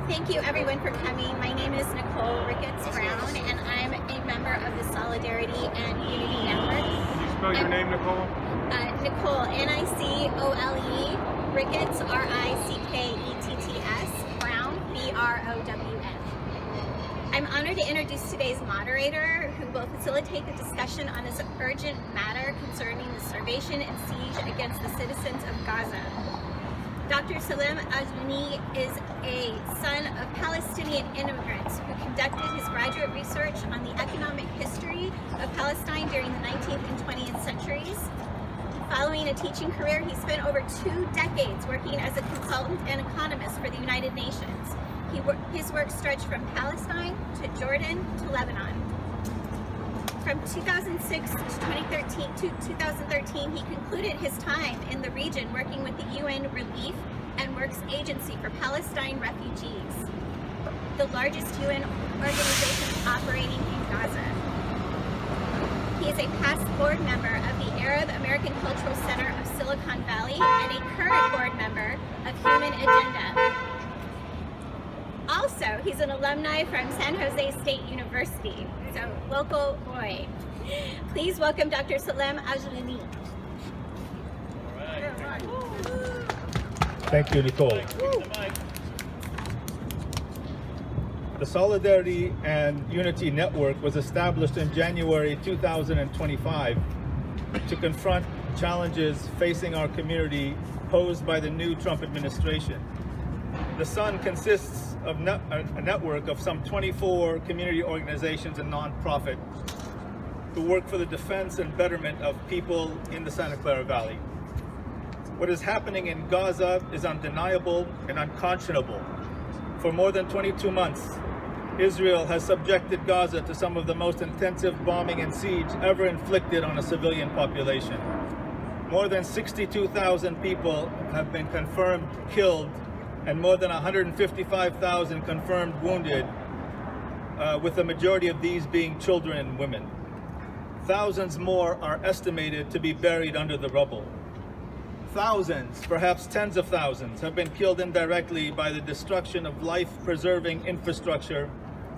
Thank you everyone for coming. My name is Nicole Ricketts-Brown and I'm a member of the Solidarity and Unity Network. Can you spell your name, Nicole? Nicole, N-I-C-O-L-E, Ricketts, R-I-C-K-E-T-T-S, Brown, B-R-O-W-N. I'm honored to introduce today's moderator, who will facilitate the discussion on this urgent matter concerning the starvation and siege against the citizens of Gaza. Dr. Salim Ajlani is a son of Palestinian immigrants who conducted his graduate research on the economic history of Palestine during the 19th and 20th centuries. Following a teaching career, he spent over 2 decades working as a consultant and economist for the United Nations. His work stretched from Palestine to Jordan to Lebanon. From 2006 to 2013, he concluded his time in the region working with the UN Relief and Works Agency for Palestine Refugees, the largest UN organization operating in Gaza. He is a past board member of the Arab American Cultural Center of Silicon Valley and a current board member of Human Agenda. Also, he's an alumni from San Jose State University, so local boy. Please welcome Dr. Salim Ajlani. Thank you, Nicole. The Solidarity and Unity Network was established in January 2025 to confront challenges facing our community posed by the new Trump administration. The SUN consists of a network of some 24 community organizations and nonprofit who work for the defense and betterment of people in the Santa Clara Valley. What is happening in Gaza is undeniable and unconscionable. For more than 22 months, Israel has subjected Gaza to some of the most intensive bombing and siege ever inflicted on a civilian population. More than 62,000 people have been confirmed killed and more than 155,000 confirmed wounded, with the majority of these being children and women. Thousands more are estimated to be buried under the rubble. Thousands, perhaps tens of thousands, have been killed indirectly by the destruction of life-preserving infrastructure,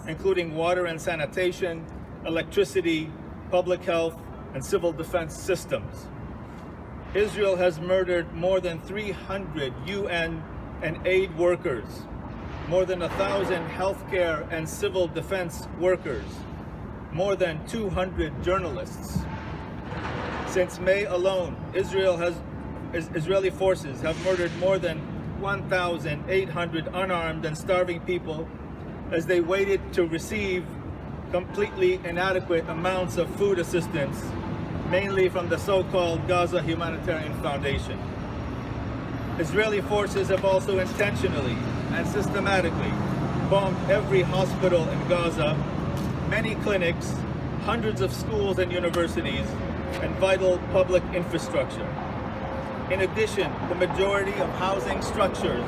including water and sanitation, electricity, public health, and civil defense systems. Israel has murdered more than 300 UN and aid workers, more than 1,000 healthcare and civil defense workers, more than 200 journalists. Since May alone, Israeli forces have murdered more than 1,800 unarmed and starving people as they waited to receive completely inadequate amounts of food assistance, mainly from the so-called Gaza Humanitarian Foundation. Israeli forces have also intentionally and systematically bombed every hospital in Gaza, many clinics, hundreds of schools and universities, and vital public infrastructure. In addition, the majority of housing structures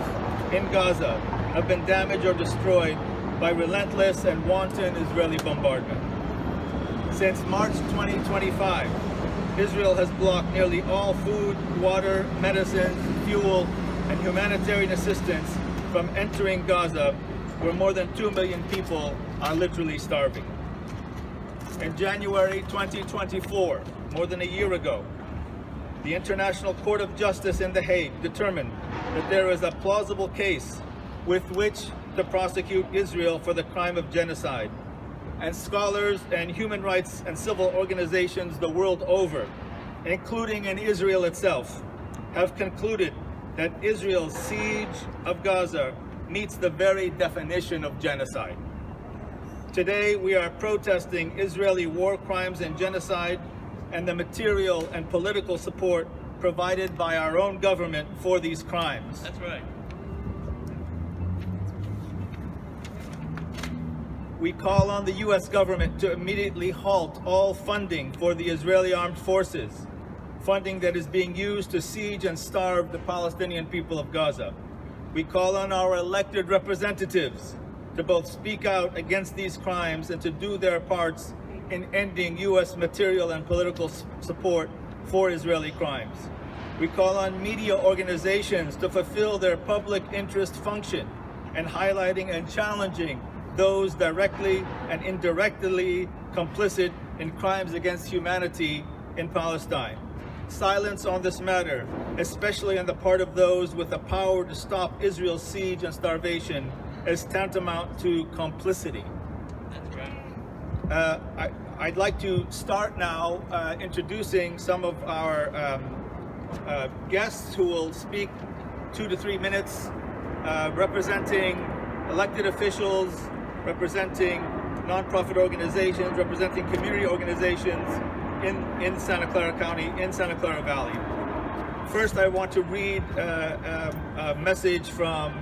in Gaza have been damaged or destroyed by relentless and wanton Israeli bombardment. Since March 2025, Israel has blocked nearly all food, water, medicines, fuel, and humanitarian assistance from entering Gaza, where more than 2 million people are literally starving. In January 2024, more than a year ago, the International Court of Justice in The Hague determined that there is a plausible case with which to prosecute Israel for the crime of genocide. And scholars and human rights and civil organizations the world over, including in Israel itself, have concluded that Israel's siege of Gaza meets the very definition of genocide. Today, we are protesting Israeli war crimes and genocide and the material and political support provided by our own government for these crimes. That's right. We call on the U.S. government to immediately halt all funding for the Israeli armed forces, funding that is being used to siege and starve the Palestinian people of Gaza. We call on our elected representatives to both speak out against these crimes and to do their parts in ending U.S. material and political support for Israeli crimes. We call on media organizations to fulfill their public interest function and highlighting and challenging those directly and indirectly complicit in crimes against humanity in Palestine. Silence on this matter, especially on the part of those with the power to stop Israel's siege and starvation, is tantamount to complicity. I'd like to start now introducing some of our guests who will speak 2 to 3 minutes, representing elected officials, representing nonprofit organizations, representing community organizations in Santa Clara County, in Santa Clara Valley. First, I want to read a message from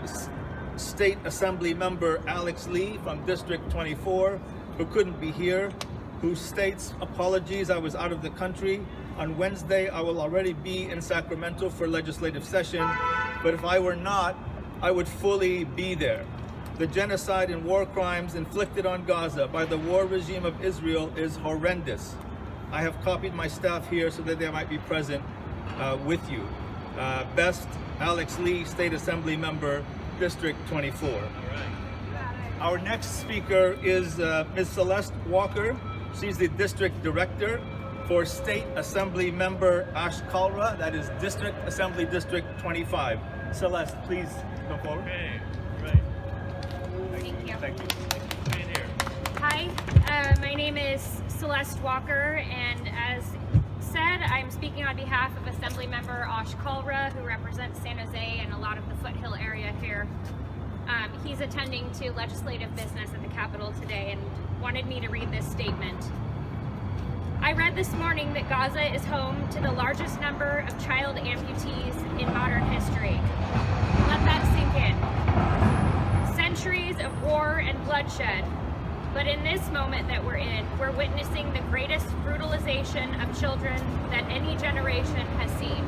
State Assembly member Alex Lee from District 24, who couldn't be here, who states, "Apologies, I was out of the country. On Wednesday, I will already be in Sacramento for legislative session, but if I were not, I would fully be there. The genocide and war crimes inflicted on Gaza by the war regime of Israel is horrendous. I have copied my staff here so that they might be present with you." Best, Alex Lee, State Assembly member, District 24. All right. Our next speaker is Ms. Celeste Walker. She's the District Director for State Assembly member Ash Kalra, that is District Assembly District 25. Celeste, please come forward. Okay, right. Thank you. Thank you. Being here. Hi, my name is Celeste Walker, and as said, I'm speaking on behalf of Assembly Member Ash Kalra, who represents San Jose and a lot of the foothill area here. He's attending to legislative business at the Capitol today and wanted me to read this statement. I read this morning that Gaza is home to the largest number of child amputees in modern history. Let that sink in. Centuries of war and bloodshed. But in this moment that we're in, we're witnessing the greatest brutalization of children that any generation has seen.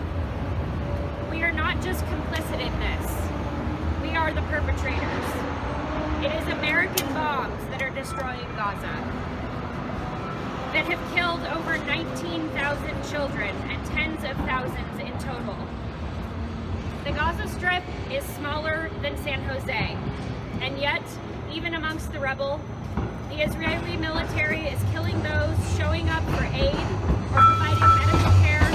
We are not just complicit in this. We are the perpetrators. It is American bombs that are destroying Gaza, that have killed over 19,000 children and tens of thousands in total. The Gaza Strip is smaller than San Jose, and yet, even amongst the rebel, the Israeli military is killing those showing up for aid or providing medical care.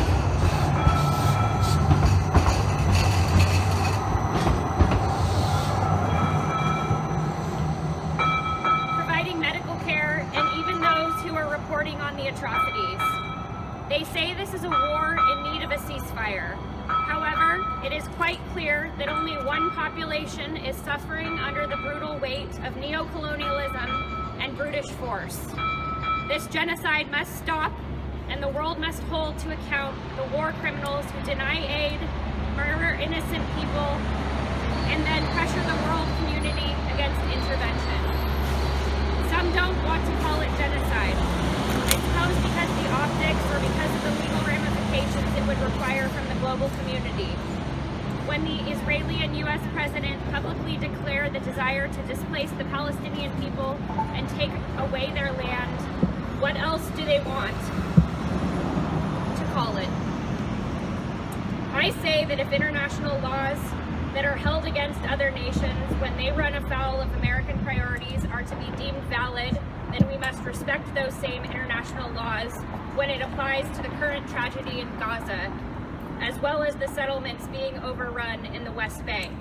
Providing medical care, and even those who are reporting on the atrocities. They say this is a war in need of a ceasefire. However, it is quite clear that only one population is suffering under the brutal weight of neocolonialism and brutish force. This genocide must stop, and the world must hold to account the war criminals who deny aid, murder innocent people, and then pressure the world community against intervention. Some don't want to call it genocide. I suppose because the optics or because of the legal ramifications it would require from the global community. When the Israeli and U.S. president publicly declare the desire to displace the Palestinian people and take away their land, what else do they want to call it? I say that if international laws that are held against other nations when they run afoul of American priorities are to be deemed valid, then we must respect those same international laws when it applies to the current tragedy in Gaza, as well as the settlements being overrun in the West Bank.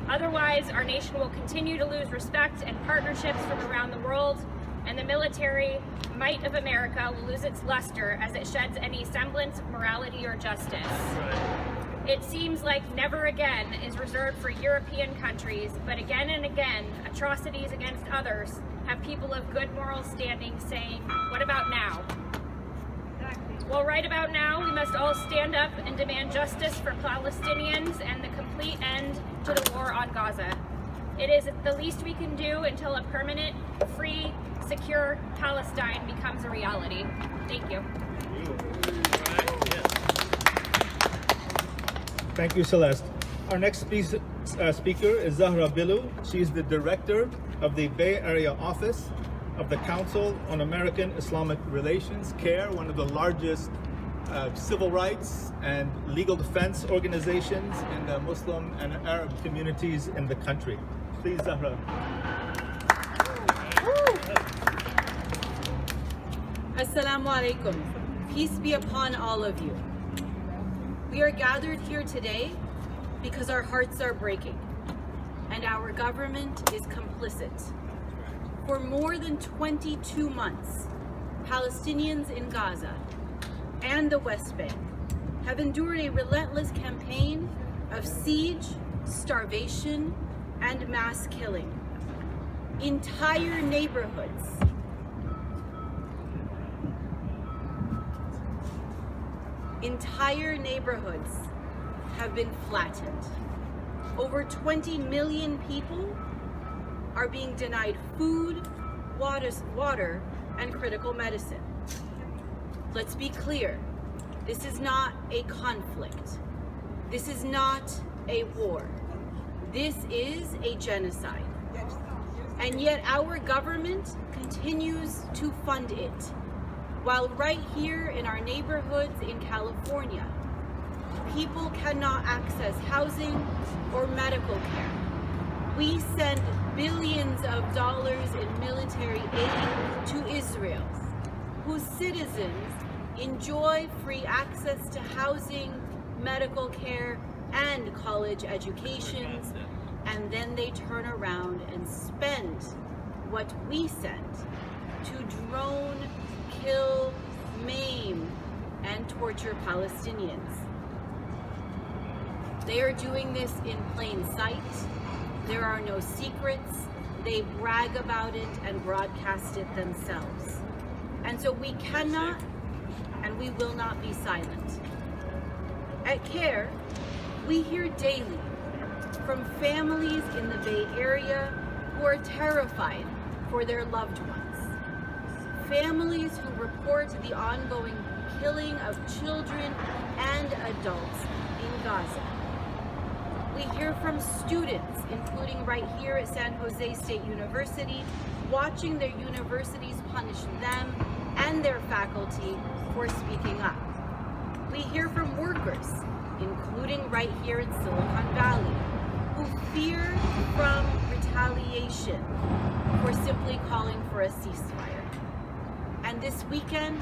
Otherwise, our nation will continue to lose respect and partnerships from around the world, and the military might of America will lose its luster as it sheds any semblance of morality or justice. It seems like never again is reserved for European countries, but again and again, atrocities against others have people of good moral standing saying, "What about now?" Well, right about now, we must all stand up and demand justice for Palestinians and the complete end to the war on Gaza. It is the least we can do until a permanent, free, secure Palestine becomes a reality. Thank you. Thank you, Celeste. Our next speaker is Zahra Billu. She's the director of the Bay Area office of the Council on American Islamic Relations, CARE, one of the largest civil rights and legal defense organizations in the Muslim and Arab communities in the country. Please, Zahra. Assalamu alaikum. Peace be upon all of you. We are gathered here today because our hearts are breaking and our government is complicit. For more than 22 months, Palestinians in Gaza and the West Bank have endured a relentless campaign of siege, starvation, and mass killing. Entire neighborhoods have been flattened. Over 20 million people are being denied food, water, and critical medicine. Let's be clear, this is not a conflict. This is not a war. This is a genocide. And yet our government continues to fund it. While right here in our neighborhoods in California, people cannot access housing or medical care. We send billions of dollars in military aid to Israel, whose citizens enjoy free access to housing, medical care, and college educations, and then they turn around and spend what we send to drone, kill, maim, and torture Palestinians. They are doing this in plain sight. There are no secrets. They brag about it and broadcast it themselves. And so we cannot and we will not be silent. At CARE, we hear daily from families in the Bay Area who are terrified for their loved ones. Families who report the ongoing killing of children and adults in Gaza. We hear from students, including right here at San Jose State University, watching their universities punish them and their faculty for speaking up. We hear from workers, including right here in Silicon Valley, who fear from retaliation for simply calling for a ceasefire. And this weekend,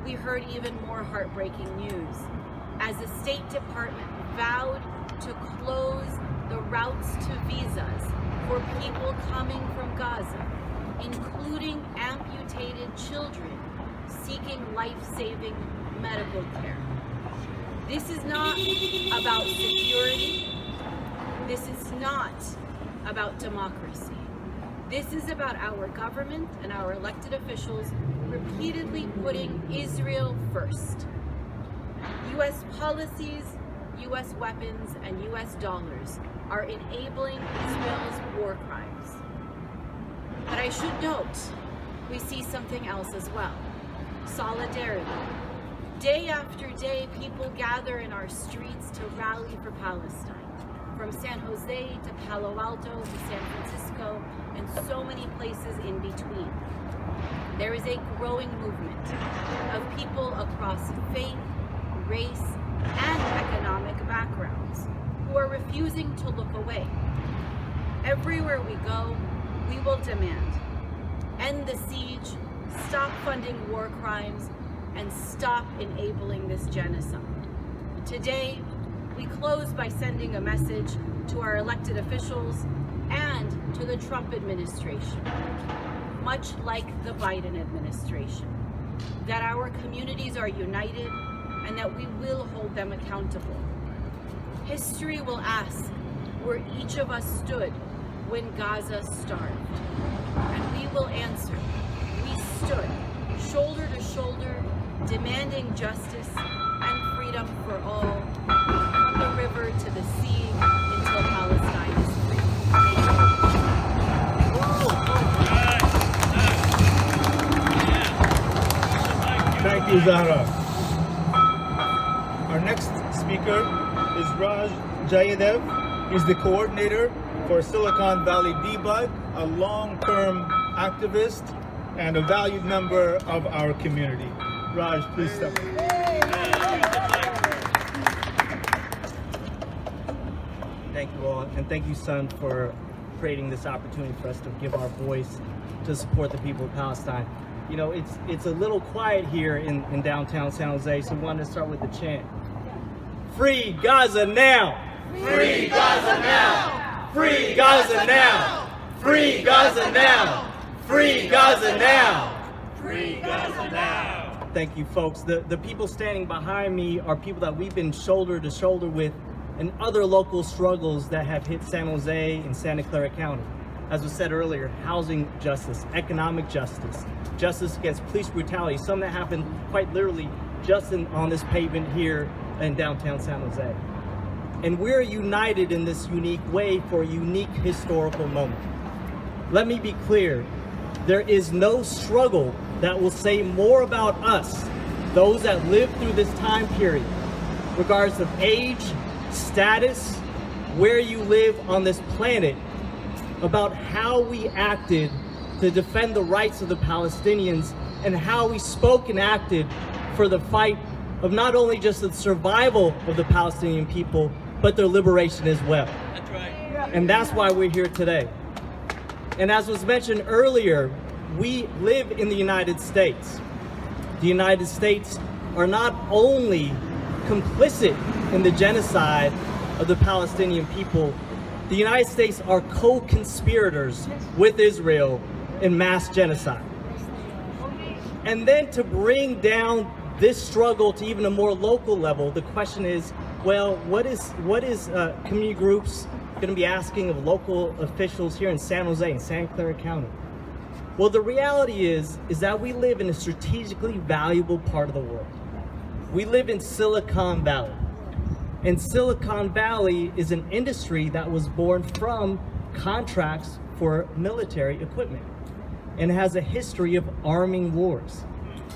we heard even more heartbreaking news as the State Department vowed to close the routes to visas for people coming from Gaza, including amputated children seeking life-saving medical care. This is not about security. This is not about democracy. This is about our government and our elected officials repeatedly putting Israel first. U.S. policies, U.S. weapons, and U.S. dollars are enabling Israel's war crimes. But I should note, we see something else as well. Solidarity. Day after day, people gather in our streets to rally for Palestine. From San Jose to Palo Alto to San Francisco, and so many places in between. There is a growing movement of people across faith, race, and economic backgrounds who are refusing to look away. Everywhere we go, we will demand end the siege, stop funding war crimes, and stop enabling this genocide. Today, we close by sending a message to our elected officials and to the Trump administration, much like the Biden administration, that our communities are united and that we will hold them accountable. History will ask where each of us stood when Gaza starved, and we will answer. We stood shoulder to shoulder, demanding justice and freedom for all, from the river to the sea, until Palestine is free. Thank you, Zahra. Our next speaker is Raj Jayadev. He's the coordinator for Silicon Valley Debug, a long-term activist and a valued member of our community. Raj, please step in. Thank you all, and thank you, Sun, for creating this opportunity for us to give our voice to support the people of Palestine. You know, it's a little quiet here in downtown San Jose, so we wanted to start with the chant. Free Gaza now! Free Gaza now! Free Gaza now! Free Gaza now! Free Gaza now! Free Gaza now! Thank you, folks. The people standing behind me are people that we've been shoulder to shoulder with in other local struggles that have hit San Jose and Santa Clara County. As was said earlier, housing justice, economic justice, justice against police brutality, some that happened quite literally just on this pavement here in downtown San Jose. And we're united in this unique way for a unique historical moment. Let me be clear, there is no struggle that will say more about us, those that lived through this time period, regardless of age, status, where you live on this planet, about how we acted to defend the rights of the Palestinians and how we spoke and acted for the fight of not only just the survival of the Palestinian people, but their liberation as well. That's right. And that's why we're here today. And as was mentioned earlier, we live in the United States. The United States are not only complicit in the genocide of the Palestinian people, the United States are co-conspirators with Israel in mass genocide. And then to bring down this struggle to even a more local level, the question is, well, what is community groups going to be asking of local officials here in San Jose and Santa Clara County? Well, the reality is that we live in a strategically valuable part of the world. We live in Silicon Valley. And Silicon Valley is an industry that was born from contracts for military equipment and has a history of arming wars.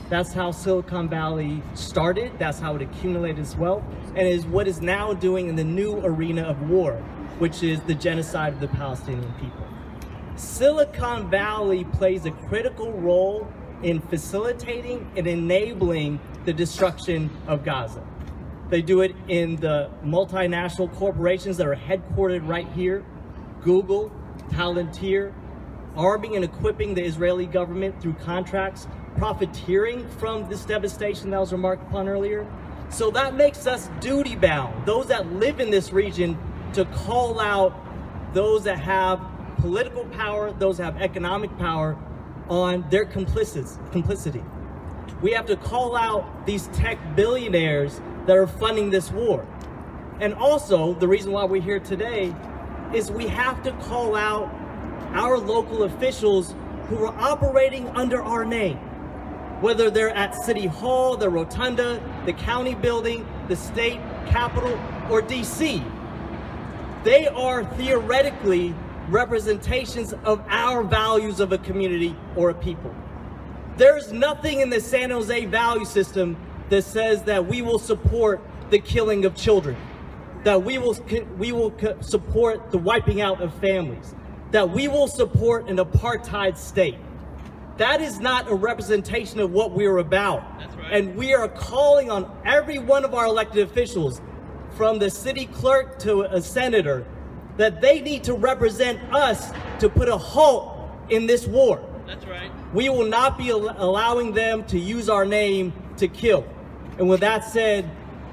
That's how Silicon Valley started, that's how it accumulated its wealth, and is what is now doing in the new arena of war, which is the genocide of the Palestinian people. Silicon Valley plays a critical role in facilitating and enabling the destruction of Gaza. They do it in the multinational corporations that are headquartered right here, Google, Palantir, arming and equipping the Israeli government through contracts, profiteering from this devastation that was remarked upon earlier. So that makes us duty bound, those that live in this region, to call out those that have political power, those that have economic power, on their complicity. We have to call out these tech billionaires that are funding this war. And also, the reason why we're here today is we have to call out our local officials who are operating under our name, whether they're at City Hall, the Rotunda, the county building, the state capitol, or DC. They are theoretically representations of our values of a community or a people. There's nothing in the San Jose value system that says that we will support the killing of children, that we will support the wiping out of families, that we will support an apartheid state. That is not a representation of what we're about. That's right. And we are calling on every one of our elected officials, from the city clerk to a senator, that they need to represent us to put a halt in this war. That's right. We will not be allowing them to use our name to kill. And with that said,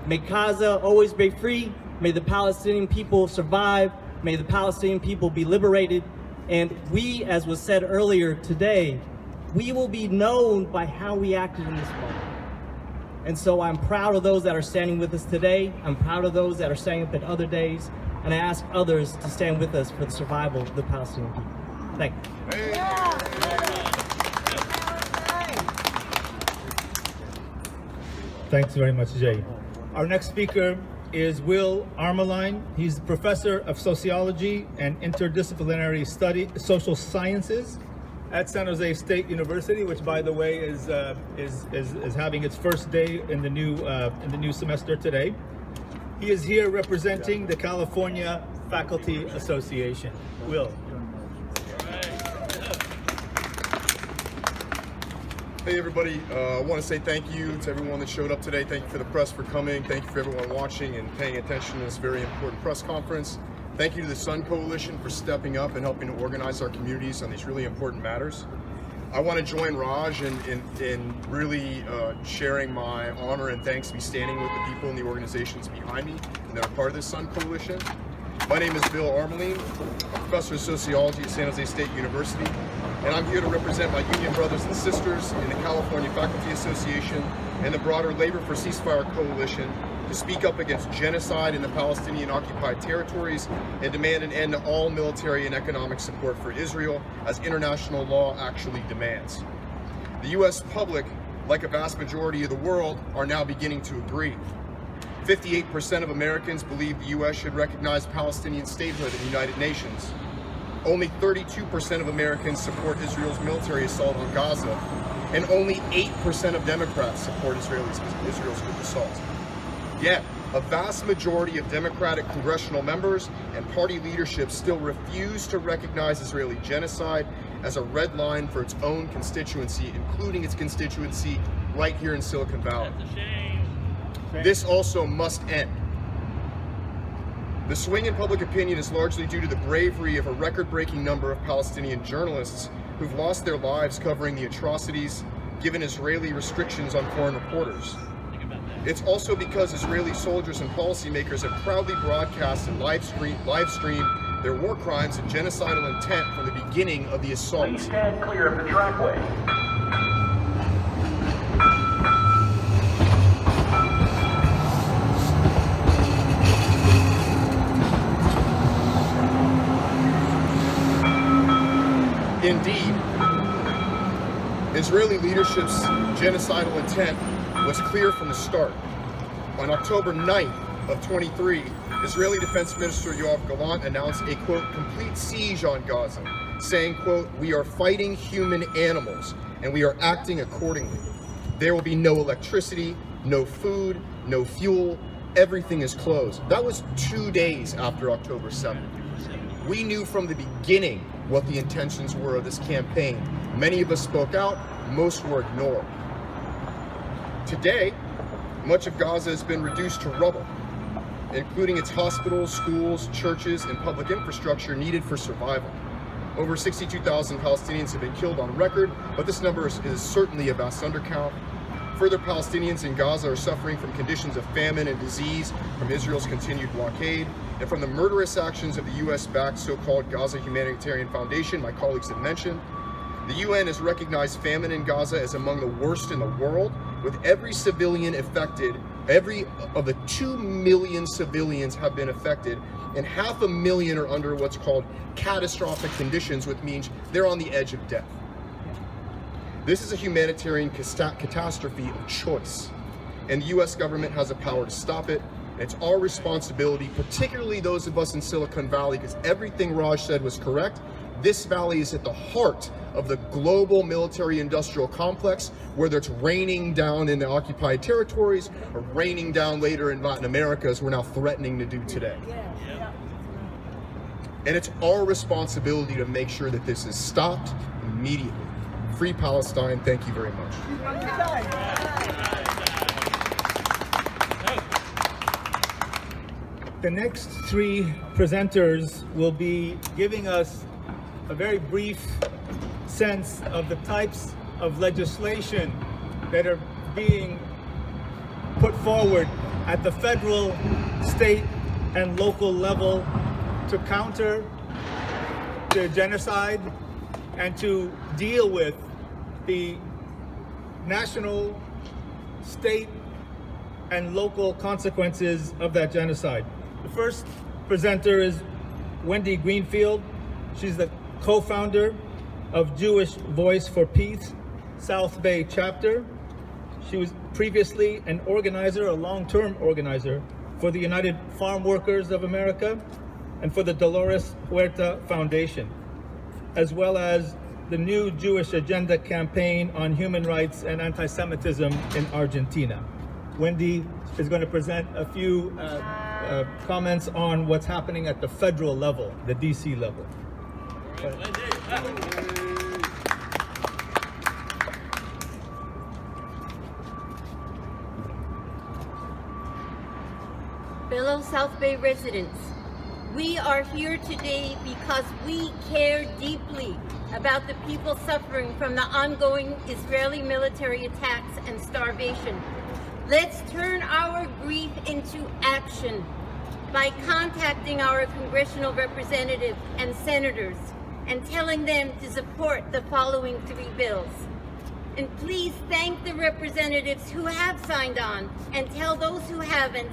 may Gaza always be free. May the Palestinian people survive. May the Palestinian people be liberated. And we, as was said earlier today, we will be known by how we acted in this moment. And so I'm proud of those that are standing with us today. I'm proud of those that are standing up at other days. And I ask others to stand with us for the survival of the Palestinian people. Thank you. Thanks very much, Jay. Our next speaker is Will Armeline. He's professor of sociology and interdisciplinary social sciences at San Jose State University, which, by the way, is having its first day in the new semester today. He is here representing the California Faculty Association. Will. Hey everybody, I want to say thank you to everyone that showed up today. Thank you for the press for coming. Thank you for everyone watching and paying attention to this very important press conference. Thank you to the Sun Coalition for stepping up and helping to organize our communities on these really important matters. I want to join Raj in really sharing my honor and thanks to be standing with the people and the organizations behind me and that are part of this Sun Coalition. My name is Bill Armeline. I'm a professor of sociology at San Jose State University, and I'm here to represent my union brothers and sisters in the California Faculty Association and the broader Labor for Ceasefire Coalition to speak up against genocide in the Palestinian occupied territories and demand an end to all military and economic support for Israel, as international law actually demands. The US public, like a vast majority of the world, are now beginning to agree. 58% of Americans believe the US should recognize Palestinian statehood in the United Nations. Only 32% of Americans support Israel's military assault on Gaza, and only 8% of Democrats support Israel's group assault. Yet, a vast majority of Democratic congressional members and party leadership still refuse to recognize Israeli genocide as a red line for its own constituency, including its constituency right here in Silicon Valley. That's a shame. This also must end. The swing in public opinion is largely due to the bravery of a record-breaking number of Palestinian journalists who've lost their lives covering the atrocities given Israeli restrictions on foreign reporters. It's also because Israeli soldiers and policymakers have proudly broadcast and live stream their war crimes and genocidal intent from the beginning of the assault. Please stand clear of the trackway. Indeed, Israeli leadership's genocidal intent was clear from the start. On October 9th of 23, Israeli Defense Minister Yoav Gallant announced a, quote, complete siege on Gaza, saying, quote, we are fighting human animals and we are acting accordingly. There will be no electricity, no food, no fuel, everything is closed. That was 2 days after October 7th. We knew from the beginning what the intentions were of this campaign. Many of us spoke out, most were ignored. Today, much of Gaza has been reduced to rubble, including its hospitals, schools, churches, and public infrastructure needed for survival. Over 62,000 Palestinians have been killed on record, but this number is certainly a vast undercount. Further, Palestinians in Gaza are suffering from conditions of famine and disease from Israel's continued blockade, and from the murderous actions of the US-backed so-called Gaza Humanitarian Foundation my colleagues have mentioned. The UN has recognized famine in Gaza as among the worst in the world, with every civilian affected, every of the 2 million civilians have been affected, and 500,000 are under what's called catastrophic conditions, which means they're on the edge of death. This is a humanitarian catastrophe of choice, and the US government has the power to stop it. It's our responsibility, particularly those of us in Silicon Valley, because everything Raj said was correct. This valley is at the heart of the global military-industrial complex, whether it's raining down in the occupied territories or raining down later in Latin America, as we're now threatening to do today. And it's our responsibility to make sure that this is stopped immediately. Free Palestine. Thank you very much. The next three presenters will be giving us a very brief sense of the types of legislation that are being put forward at the federal, state, and local level to counter the genocide and to deal with the national, state, and local consequences of that genocide. The first presenter is Wendy Greenfield. She's the co-founder of Jewish Voice for Peace South Bay chapter. She was previously an organizer, a long-term organizer for the United Farm Workers of America and for the Dolores Huerta Foundation, as well as the New Jewish Agenda campaign on human rights and anti-Semitism in Argentina. Wendy is going to present a few comments on what's happening at the federal level, the DC level. Fellow South Bay residents, We are here today because we care deeply about the people suffering from the ongoing Israeli military attacks and starvation. Let's turn our grief into action by contacting our congressional representatives and senators and telling them to support the following 3 bills. And please thank the representatives who have signed on and tell those who haven't,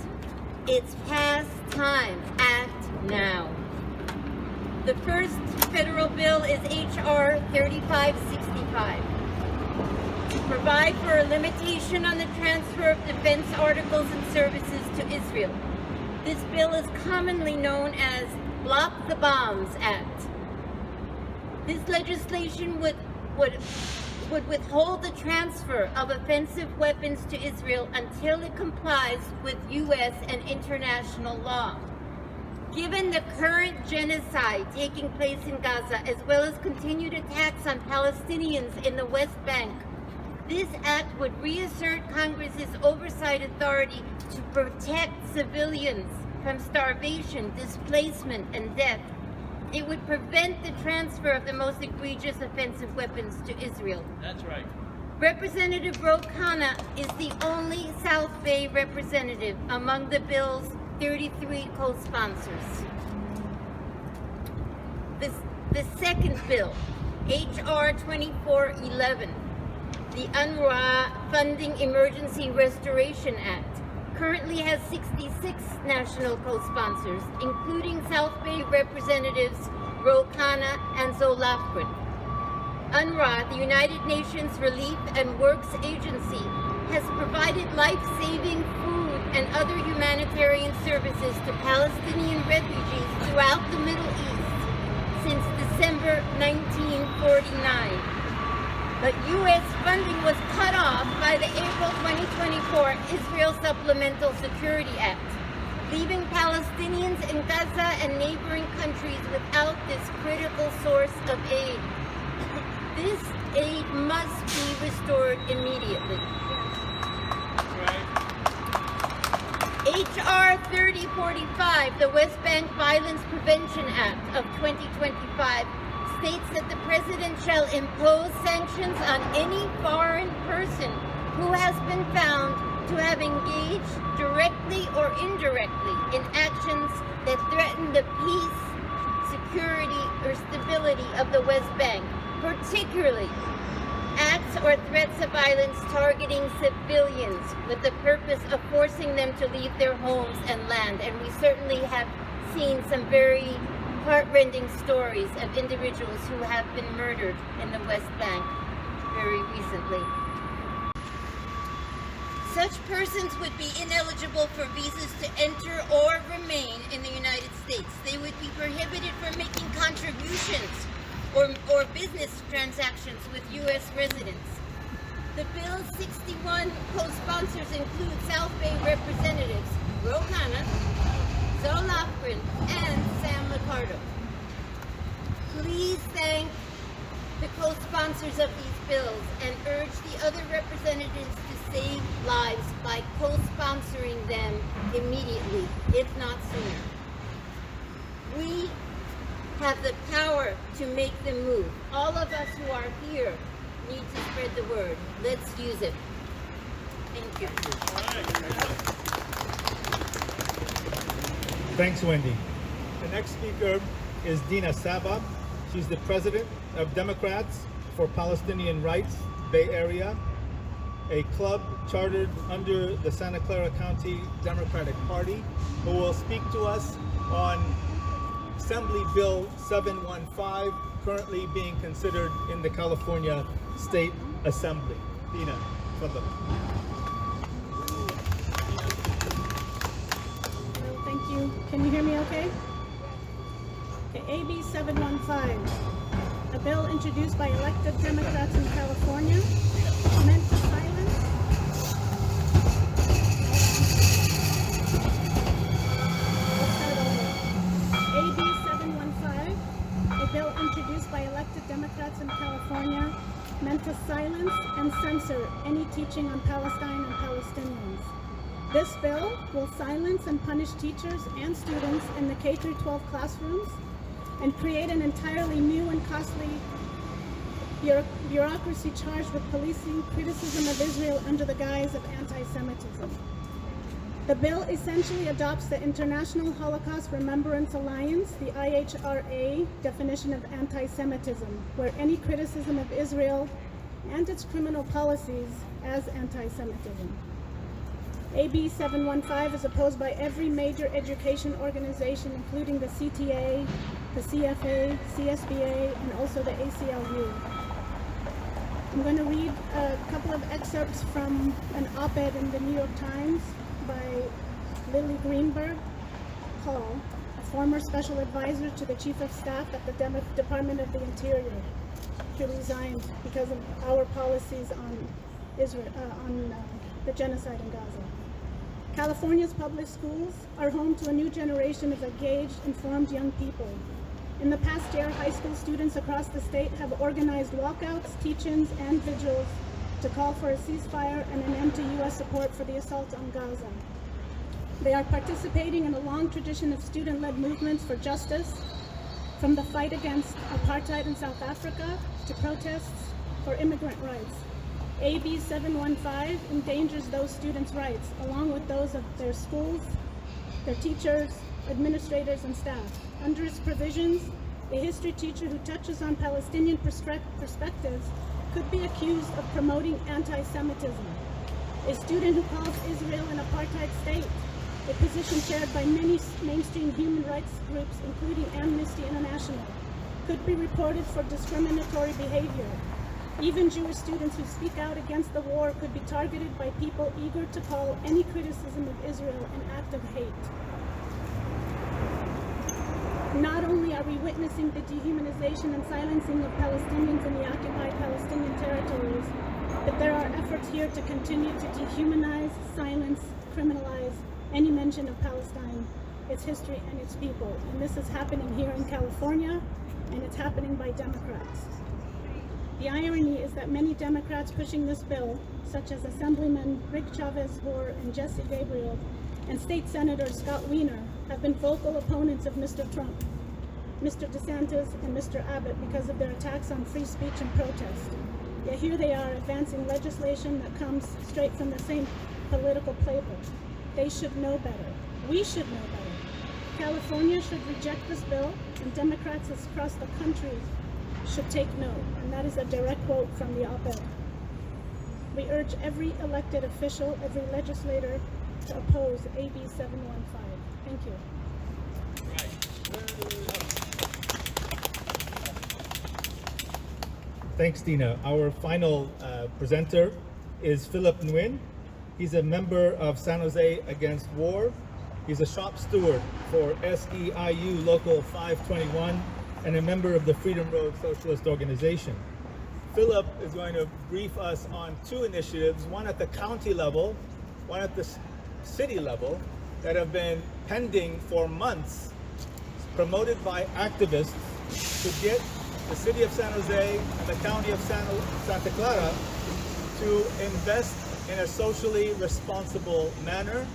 it's past time. Act now. The first federal bill is H.R. 3565. To provide for a limitation on the transfer of defense articles and services to Israel. This bill is commonly known as Block the Bombs Act. This legislation would withhold the transfer of offensive weapons to Israel until it complies with U.S. and international law. Given the current genocide taking place in Gaza, as well as continued attacks on Palestinians in the West Bank, this act would reassert Congress's oversight authority to protect civilians from starvation, displacement, and death. It would prevent the transfer of the most egregious offensive weapons to Israel. That's right. Representative Ro-Khanna is the only South Bay representative among the bill's 33 co-sponsors. The second bill, H.R. 2411, the UNRWA Funding Emergency Restoration Act, currently has 66 national co-sponsors, including South Bay representatives Ro-Khanna and Zolafrin. UNRWA, the United Nations Relief and Works Agency, has provided life-saving food and other humanitarian services to Palestinian refugees throughout the Middle East since December 1949. But U.S. funding was cut off by the April 2024 Israel Supplemental Security Act, leaving Palestinians in Gaza and neighboring countries without this critical source of aid. This aid must be restored immediately. H.R. 3045, the West Bank Violence Prevention Act of 2025, states that the President shall impose sanctions on any foreign person who has been found to have engaged directly or indirectly in actions that threaten the peace, security, or stability of the West Bank, particularly acts or threats of violence targeting civilians with the purpose of forcing them to leave their homes and land. And we certainly have seen some very heartrending stories of individuals who have been murdered in the West Bank very recently. Such persons would be ineligible for visas to enter or remain in the United States. They would be prohibited from making contributions or business transactions with U.S. residents. The bill's 61 co-sponsors include South Bay representatives Ro-Khanna, Zolafrin, and Sam Liccardo. Please thank the co-sponsors of these bills and urge the other representatives to save lives by co-sponsoring them immediately, if not sooner. We have the power to make them move. All of us who are here need to spread the word. Let's use it. Thank you. Thanks, Wendy. The next speaker is Dina Saba. She's the president of Democrats for Palestinian Rights, Bay Area, a club chartered under the Santa Clara County Democratic Party, who will speak to us on Assembly Bill 715, currently being considered in the California State Assembly. Dina, tafadhal. Thank you. Can you hear me okay? Okay, AB 715, a bill introduced by elected Democrats in California, meant to silence. Let's start over. AB 715, a bill introduced by elected Democrats in California, meant to silence and censor any teaching on Palestine and Palestinians. This bill will silence and punish teachers and students in the K-12 classrooms and create an entirely new and costly bureaucracy charged with policing criticism of Israel under the guise of anti-Semitism. The bill essentially adopts the International Holocaust Remembrance Alliance, the IHRA, definition of anti-Semitism, where any criticism of Israel and its criminal policies as anti-Semitism. AB 715 is opposed by every major education organization, including the CTA, the CFA, CSBA, and also the ACLU. I'm going to read a couple of excerpts from an op-ed in the New York Times by Lily Greenberg Hall, a former special advisor to the Chief of Staff at the Department of the Interior, who resigned because of our policies on Israel, the genocide in Gaza. California's public schools are home to a new generation of engaged, informed young people. In the past year, high school students across the state have organized walkouts, teach-ins, and vigils to call for a ceasefire and an end to U.S. support for the assault on Gaza. They are participating in a long tradition of student-led movements for justice, from the fight against apartheid in South Africa to protests for immigrant rights. AB 715 endangers those students' rights, along with those of their schools, their teachers, administrators, and staff. Under its provisions, a history teacher who touches on Palestinian perspectives could be accused of promoting anti-Semitism. A student who calls Israel an apartheid state, a position shared by many mainstream human rights groups, including Amnesty International, could be reported for discriminatory behavior. Even Jewish students who speak out against the war could be targeted by people eager to call any criticism of Israel an act of hate. Not only are we witnessing the dehumanization and silencing of Palestinians in the occupied Palestinian territories, but there are efforts here to continue to dehumanize, silence, criminalize any mention of Palestine, its history, and its people. And this is happening here in California, and it's happening by Democrats. The irony is that many Democrats pushing this bill, such as Assemblyman Rick Chavez-Hoare and Jesse Gabriel, and State Senator Scott Wiener, have been vocal opponents of Mr. Trump, Mr. DeSantis, and Mr. Abbott because of their attacks on free speech and protest. Yet here they are advancing legislation that comes straight from the same political playbook. They should know better. We should know better. California should reject this bill, and Democrats across the country should take note. And that is a direct quote from the op-ed. We urge every elected official, every legislator to oppose AB 715. Thank you. Thanks, Tina. Our final presenter is Philip Nguyen. He's a member of San Jose Against War. He's a shop steward for SEIU Local 521 and a member of the Freedom Road Socialist Organization. Philip is going to brief us on two initiatives, one at the county level, one at the city level, that have been pending for months, promoted by activists to get the city of San Jose and the county of Santa Clara to invest in a socially responsible manner,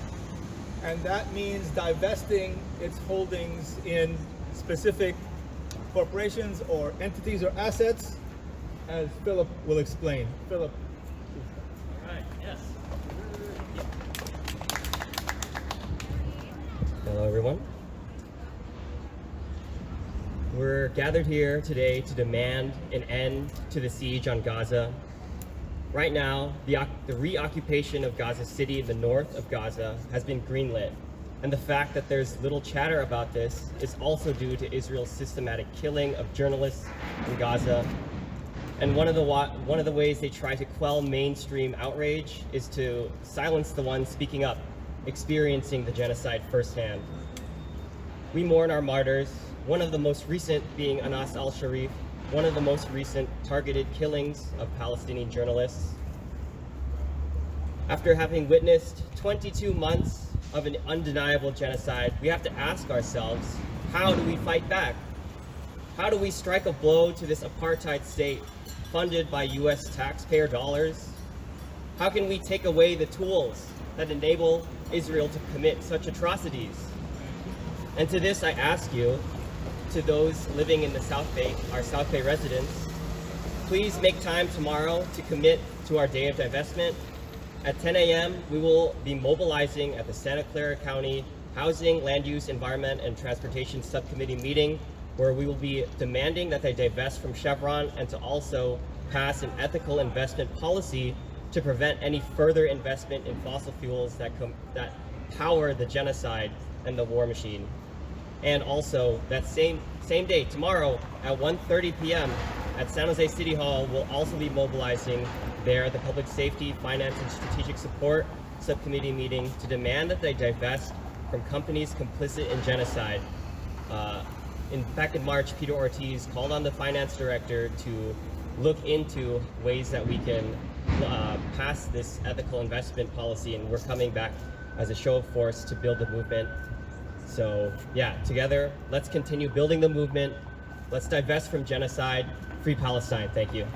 and that means divesting its holdings in specific corporations or entities or assets, as Philip will explain. Philip. All right, yes. Hello, everyone. We're gathered here today to demand an end to the siege on Gaza. Right now, the reoccupation of Gaza City in the north of Gaza has been greenlit. And the fact that there's little chatter about this is also due to Israel's systematic killing of journalists in Gaza. And one of the ways they try to quell mainstream outrage is to silence the ones speaking up, experiencing the genocide firsthand. We mourn our martyrs, one of the most recent being Anas al-Sharif, one of the most recent targeted killings of Palestinian journalists. After having witnessed 22 months of an undeniable genocide, we have to ask ourselves, how do we fight back? How do we strike a blow to this apartheid state funded by US taxpayer dollars? How can we take away the tools that enable Israel to commit such atrocities? And to this, I ask you, to those living in the South Bay, our South Bay residents, please make time tomorrow to commit to our day of divestment. At 10 a.m., we will be mobilizing at the Santa Clara County Housing, Land Use, Environment, and Transportation Subcommittee meeting, where we will be demanding that they divest from Chevron and to also pass an ethical investment policy to prevent any further investment in fossil fuels that power the genocide and the war machine. And also, that same day, tomorrow at 1:30 p.m. at San Jose City Hall, we'll also be mobilizing there the Public Safety, Finance, and Strategic Support Subcommittee meeting to demand that they divest from companies complicit in genocide. Back in March, Peter Ortiz called on the finance director to look into ways that we can pass this ethical investment policy, and we're coming back as a show of force to build the movement. So yeah, together, let's continue building the movement. Let's divest from genocide. Free Palestine. Thank you.